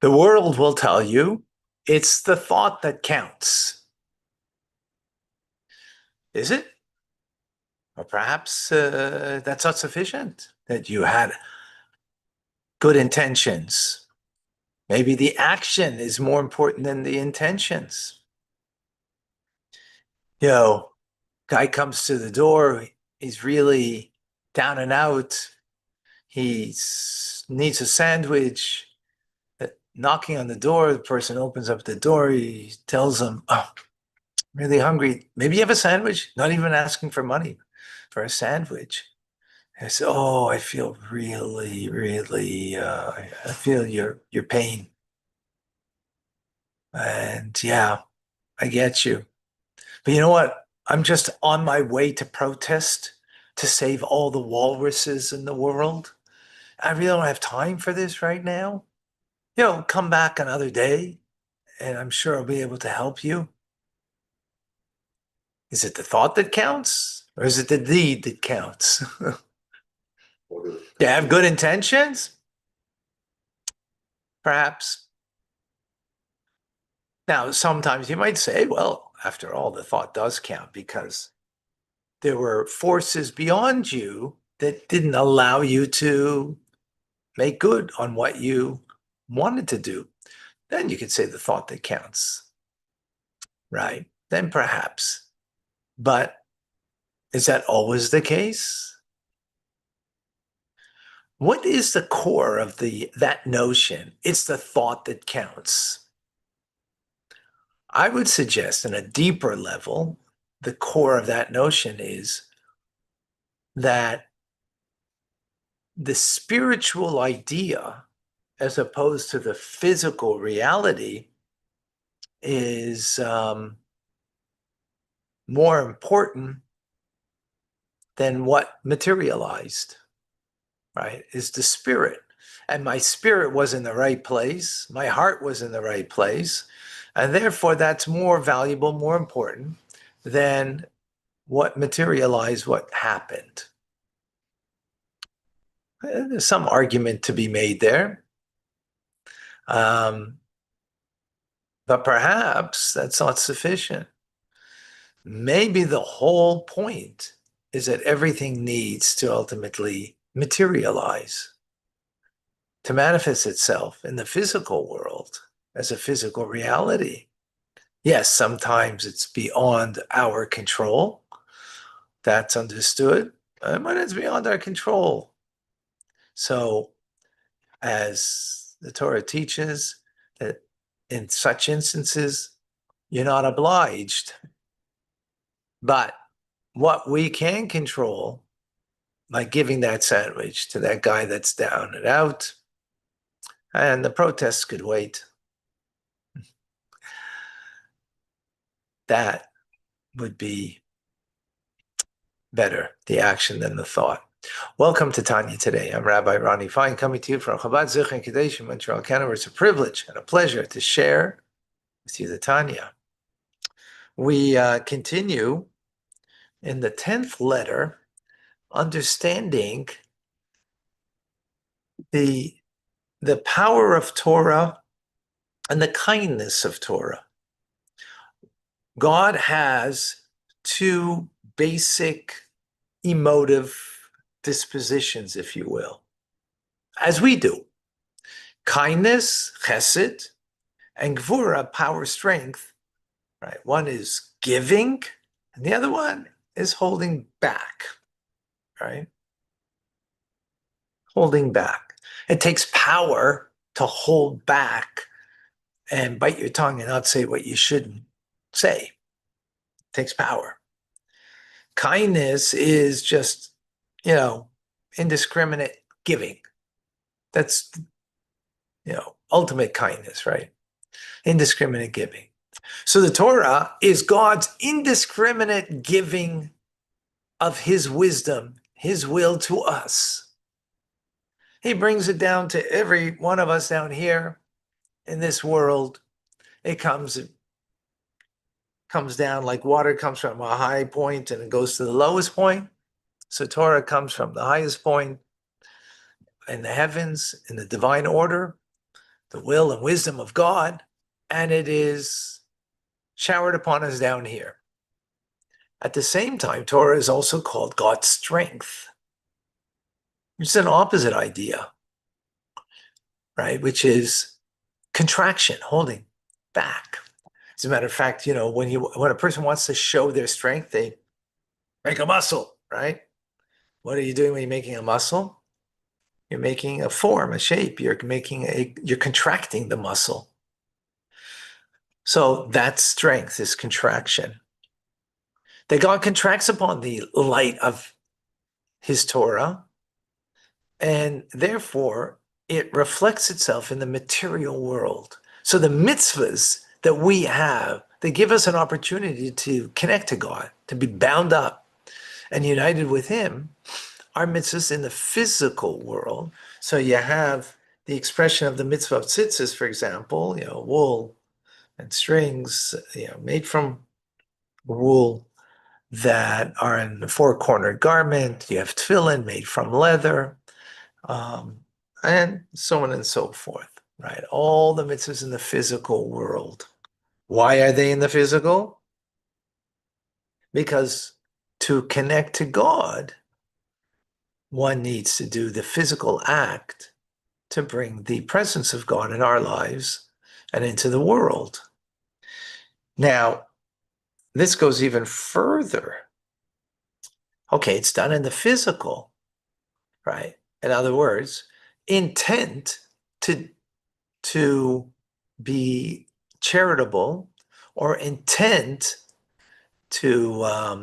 The world will tell you it's the thought that counts. Is it? Or perhaps that's not sufficient, that you had good intentions. Maybe the action is more important than the intentions. You know, guy comes to the door, he's really down and out. He needs a sandwich. Knocking on the door, the person opens up the door. He tells him, "Oh, I'm really hungry. Maybe you have a sandwich?" Not even asking for money for a sandwich. I said, "Oh, I feel really, really. I feel your pain, and yeah, I get you. But you know what? I'm just on my way to protest to save all the walruses in the world. I really don't have time for this right now. Come back another day, and I'm sure I'll be able to help you." Is it the thought that counts, or is it the deed that counts? You have good intentions? Perhaps. Now, sometimes you might say, well, after all, the thought does count because there were forces beyond you that didn't allow you to make good on what you wanted to do. Then you could say the thought that counts, right? Then perhaps. But is that always the case? What is the core of that notion? It's the thought that counts. I would suggest in a deeper level, the core of that notion is that the spiritual idea, as opposed to the physical reality, is more important than what materialized, right? Is the spirit. And my spirit was in the right place. My heart was in the right place. And therefore, that's more valuable, more important than what materialized, what happened. There's some argument to be made there. But perhaps that's not sufficient. Maybe the whole point is that everything needs to ultimately materialize, to manifest itself in the physical world as a physical reality. Yes, sometimes it's beyond our control. That's understood. But it's beyond our control. So, as the Torah teaches, that in such instances, you're not obliged. But what we can control, like giving that sandwich to that guy that's down and out, and the protests could wait, that would be better, the action than the thought. Welcome to Tanya Today. I'm Rabbi Ronnie Fine, coming to you from Chabad Zichron Kadesh in Montreal, Canada. It's a privilege and a pleasure to share with you the Tanya. We continue in the 10th letter, understanding the power of Torah and the kindness of Torah. God has two basic emotive dispositions, if you will, as we do. Kindness, chesed, and gvura, power, strength, right? One is giving, and the other one is holding back, right? Holding back. It takes power to hold back and bite your tongue and not say what you shouldn't say. It takes power. Kindness is just, indiscriminate giving. That's, ultimate kindness, right? Indiscriminate giving. So the Torah is God's indiscriminate giving of his wisdom, his will to us. He brings it down to every one of us down here in this world. It comes down like water comes from a high point and it goes to the lowest point. So Torah comes from the highest point in the heavens, in the divine order, the will and wisdom of God, and it is showered upon us down here. At the same time, Torah is also called God's strength, which is an opposite idea, right? Which is contraction, holding back. As a matter of fact, when a person wants to show their strength, they make a muscle, right? What are you doing when you're making a muscle? You're making a form, a shape. You're contracting the muscle. So that strength is contraction. That God contracts upon the light of his Torah, and therefore it reflects itself in the material world. So the mitzvahs that we have, they give us an opportunity to connect to God, to be bound up and united with him, are mitzvahs in the physical world. So you have the expression of the mitzvah of tzitzis, for example, wool and strings, made from wool that are in the four-cornered garment. You have tefillin made from leather, and so on and so forth, right? All the mitzvahs in the physical world. Why are they in the physical? Because to connect to God, one needs to do the physical act to bring the presence of God in our lives and into the world. Now, this goes even further. Okay, it's done in the physical, right? In other words, intent to be charitable or intent to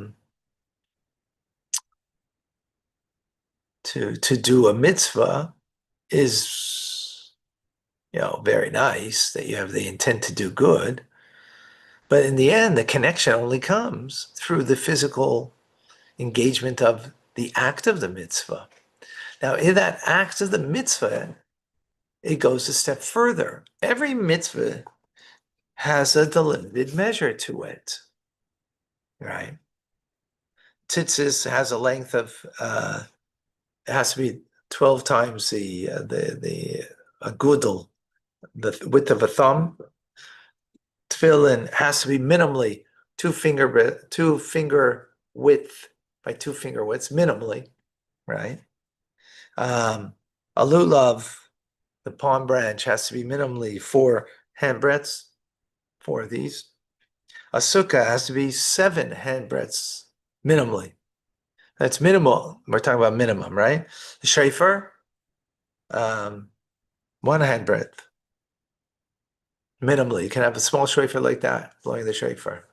do a mitzvah is very nice, that you have the intent to do good, but in the end the connection only comes through the physical engagement of the act of the mitzvah. Now, in that act of the mitzvah, it goes a step further. Every mitzvah has a delimited measure to it, right? Tzitzis has a length of, it has to be 12 times the agudel, the width of a thumb. Tefillin has to be minimally two finger width by 2 finger widths, minimally, right? A lulav, the palm branch, has to be minimally 4 hand breadths, 4 of these. A sukkah has to be 7 hand breadths, minimally. That's minimal. We're talking about minimum, right? The shofar, 1 hand breadth, minimally. You can have a small shofar like that, blowing the shofar,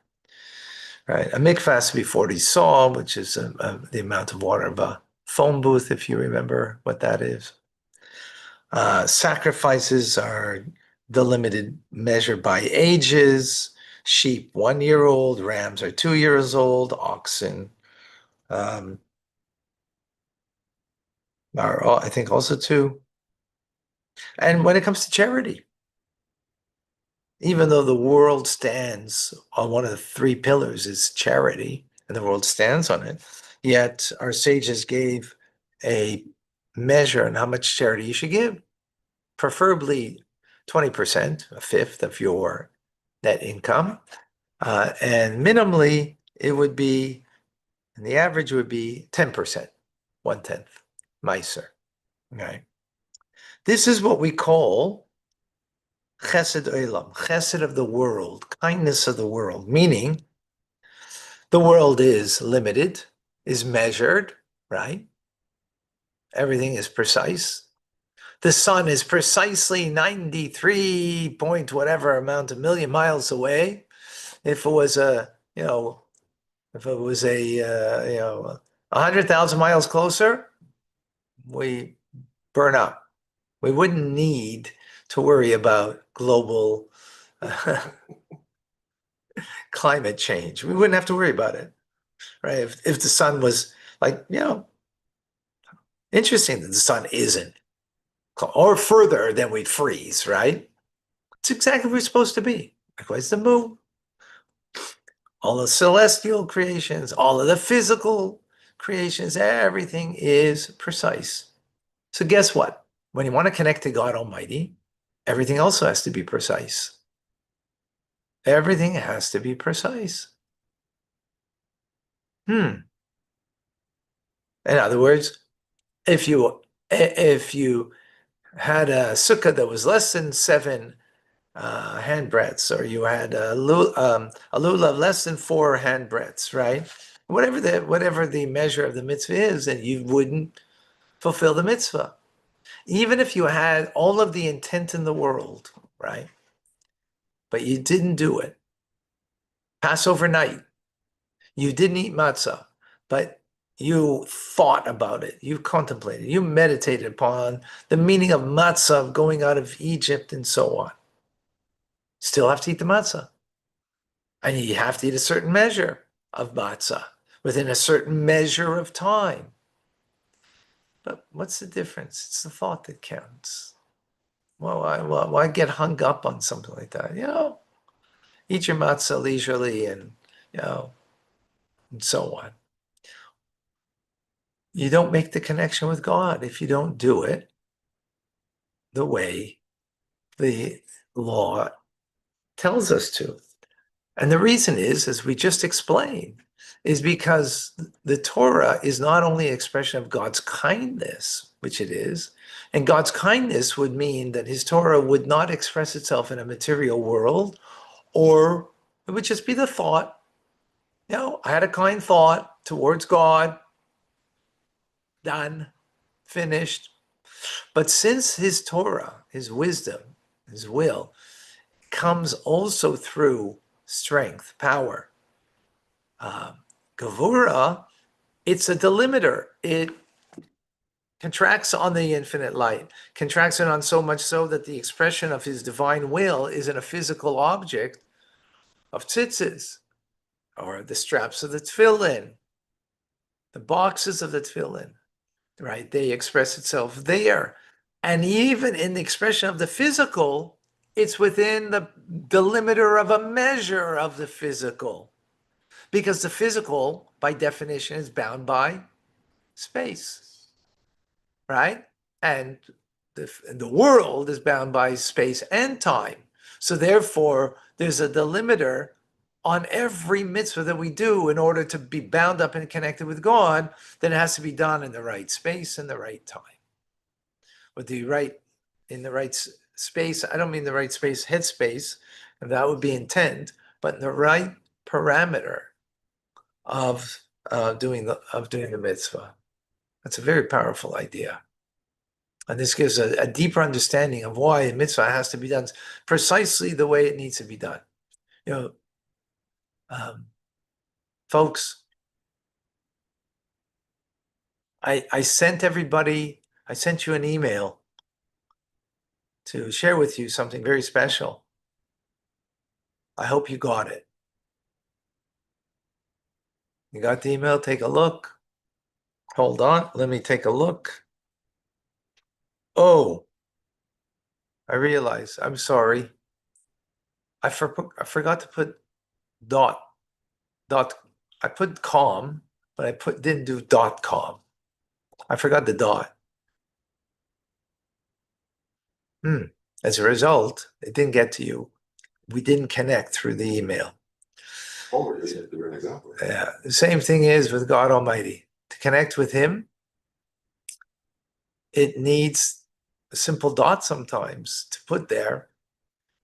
right? A mikvah has to be 40 saw, which is the amount of water of a phone booth, if you remember what that is. Sacrifices are delimited, measured by ages. Sheep 1 year old, rams are 2 years old, oxen are I think also 2. And when it comes to charity, even though the world stands on one of the 3 pillars is charity, and the world stands on it, yet our sages gave a measure on how much charity you should give. Preferably 20%, a fifth of your net income. And minimally, it would be, and the average would be 10%, 1/10, Meiser. Okay. This is what we call chesed olam, chesed of the world, kindness of the world, meaning the world is limited, is measured, right? Everything is precise. The sun is precisely 93 point whatever amount of million miles away. If it was a, if it was a, 100,000 miles closer, we burn up. We wouldn't need to worry about global climate change. We wouldn't have to worry about it, right? If the sun was like, interesting that the sun isn't, or further, then we'd freeze, right? It's exactly where it's supposed to be. Likewise, the moon, all the celestial creations, all of the physical creations, everything is precise. So guess what? When you want to connect to God Almighty, everything also has to be precise. Everything has to be precise. In other words, if you had a sukkah that was less than 7 handbreadths, or you had a lulav less than 4 handbreadths, right? Whatever the measure of the mitzvah is, then you wouldn't fulfill the mitzvah. Even if you had all of the intent in the world, right? But you didn't do it. Passover night, you didn't eat matzah, but you thought about it, you contemplated, you meditated upon the meaning of matzah, of going out of Egypt, and so on. Still have to eat the matzah. And you have to eat a certain measure of matzah within a certain measure of time. But what's the difference? It's the thought that counts. Well, why get hung up on something like that? Eat your matzah leisurely, and and so on. You don't make the connection with God if you don't do it the way the law tells us to. And the reason is, as we just explained, is because the Torah is not only an expression of God's kindness, which it is, and God's kindness would mean that his Torah would not express itself in a material world, or it would just be the thought, I had a kind thought towards God, done, finished. But since his Torah, his wisdom, his will, comes also through strength, power, Gevura, it's a delimiter. It contracts on the infinite light, contracts it on so much so that the expression of his divine will isn't a physical object of tzitzis, or the straps of the tefillin, the boxes of the tefillin, right? They express itself there. And even in the expression of the physical, it's within the delimiter of a measure of the physical. Because the physical, by definition, is bound by space, right? And the world is bound by space and time. So therefore, there's a delimiter on every mitzvah that we do in order to be bound up and connected with God, that it has to be done in the right space and the right time. With the right, in the right space, I don't mean the right space, headspace, and that would be intent, but in the right parameter of doing the mitzvah. That's a very powerful idea. And this gives a deeper understanding of why a mitzvah has to be done precisely the way it needs to be done. Folks, I sent you an email to share with you something very special. I hope you got it. You got the email? Take a look. Hold on, let me take a look. Oh, I realize, I'm sorry. I forgot to put dot. I put com, but I didn't do .com. I forgot the dot. As a result, it didn't get to you. We didn't connect through the email. Yeah, the same thing is with God Almighty. To connect with him, it needs a simple dot sometimes to put there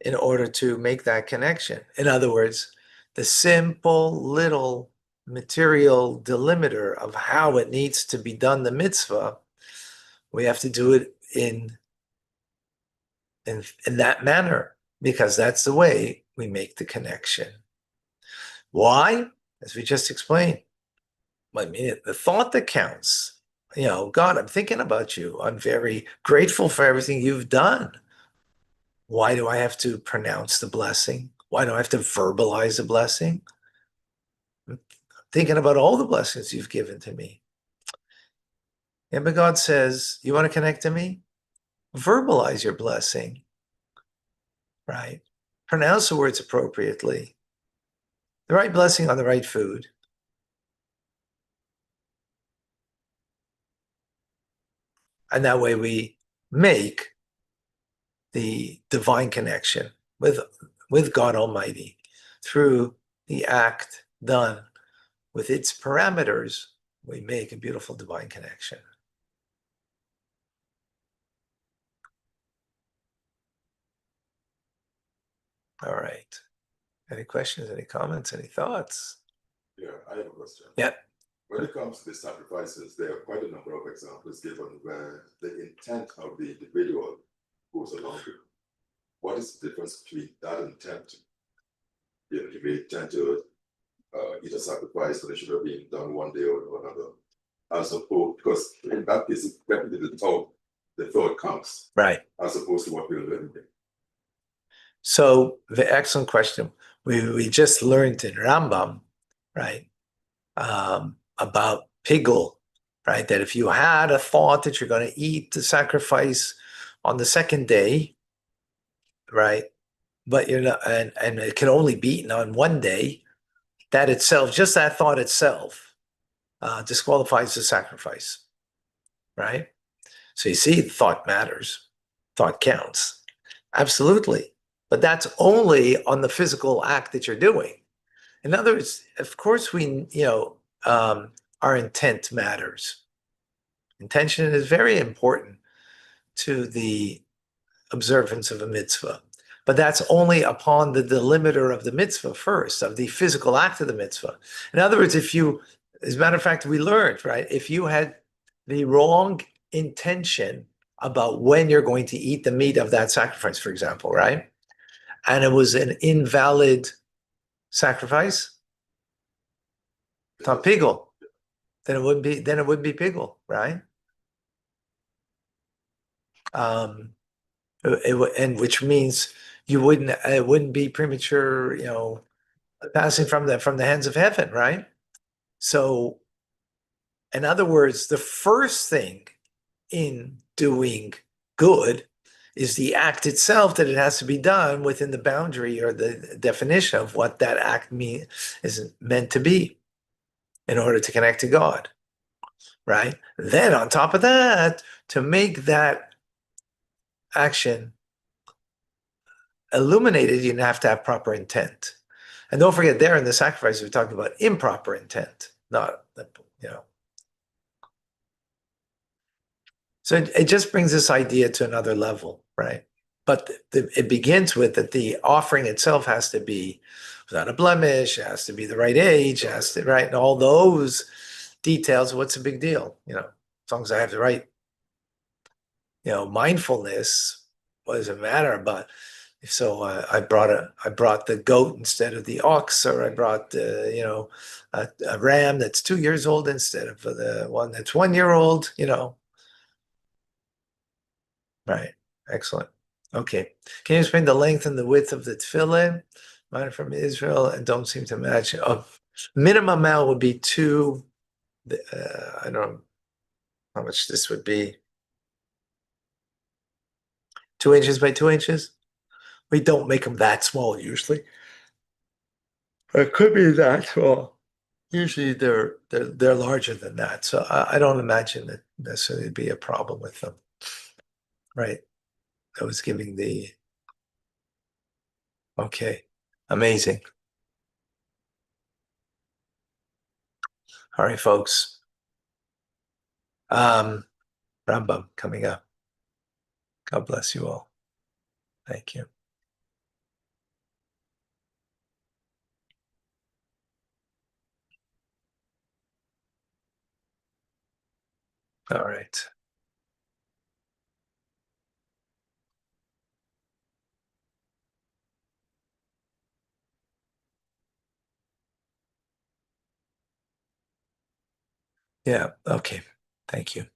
in order to make that connection. In other words, the simple little material delimiter of how it needs to be done, the mitzvah, we have to do it in that manner, because that's the way we make the connection. Why? As we just explained. I mean, the thought that counts. God, I'm thinking about you. I'm very grateful for everything you've done. Why do I have to pronounce the blessing? Why do I have to verbalize the blessing? I'm thinking about all the blessings you've given to me. And but God says, you want to connect to me? Verbalize your blessing, right? Pronounce the words appropriately. The right blessing on the right food. And that way we make the divine connection with God Almighty through the act done with its parameters, we make a beautiful divine connection. All right. Any questions, any comments, any thoughts? Yeah, I have a question. Yeah. When it comes to the sacrifices, there are quite a number of examples given where the intent of the individual goes along with it. What is the difference between that intent? You may tend to eat a sacrifice that should have been done one day or another, as opposed, because in that case, it's definitely the thought counts, Right. as opposed to what we're living in. So the excellent question. We just learned in Rambam, right, about pigul, right? That if you had a thought that you're going to eat the sacrifice on the second day, right, but you're not, and it can only be eaten on one day, that itself, just that thought itself, disqualifies the sacrifice, right? So you see, thought matters, thought counts, absolutely. But that's only on the physical act that you're doing. In other words, of course, our intent matters. Intention is very important to the observance of a mitzvah. But that's only upon the delimiter of the mitzvah first, of the physical act of the mitzvah. In other words, as a matter of fact, we learned, right? If you had the wrong intention about when you're going to eat the meat of that sacrifice, for example, right? And it was an invalid sacrifice, not pigul, then it would be pigul, right? And which means it wouldn't be premature, passing from the hands of heaven, right? So, in other words, the first thing in doing good is the act itself, that it has to be done within the boundary or the definition of what that act is meant to be in order to connect to God, right? Then on top of that, to make that action illuminated, you have to have proper intent. And don't forget, there in the sacrifice, we're talking about improper intent, not, So it just brings this idea to another level, right? But it begins with that the offering itself has to be without a blemish, it has to be the right age, it has to, right? And all those details, what's the big deal? As long as I have the right, mindfulness, what does it matter? But so I brought the goat instead of the ox, or I brought a ram that's 2 years old instead of the one that's 1 year old. Right. Excellent. Okay. Can you explain the length and the width of the tefillin? Mine are from Israel and don't seem to match. Minimum amount would be two. I don't know how much this would be. 2 inches by 2 inches. We don't make them that small usually. It could be that small. Usually they're larger than that. So I don't imagine that necessarily be a problem with them. Right. I was giving okay. Amazing. All right, folks. Rambam coming up. God bless you all. Thank you. All right. Yeah. Okay. Thank you.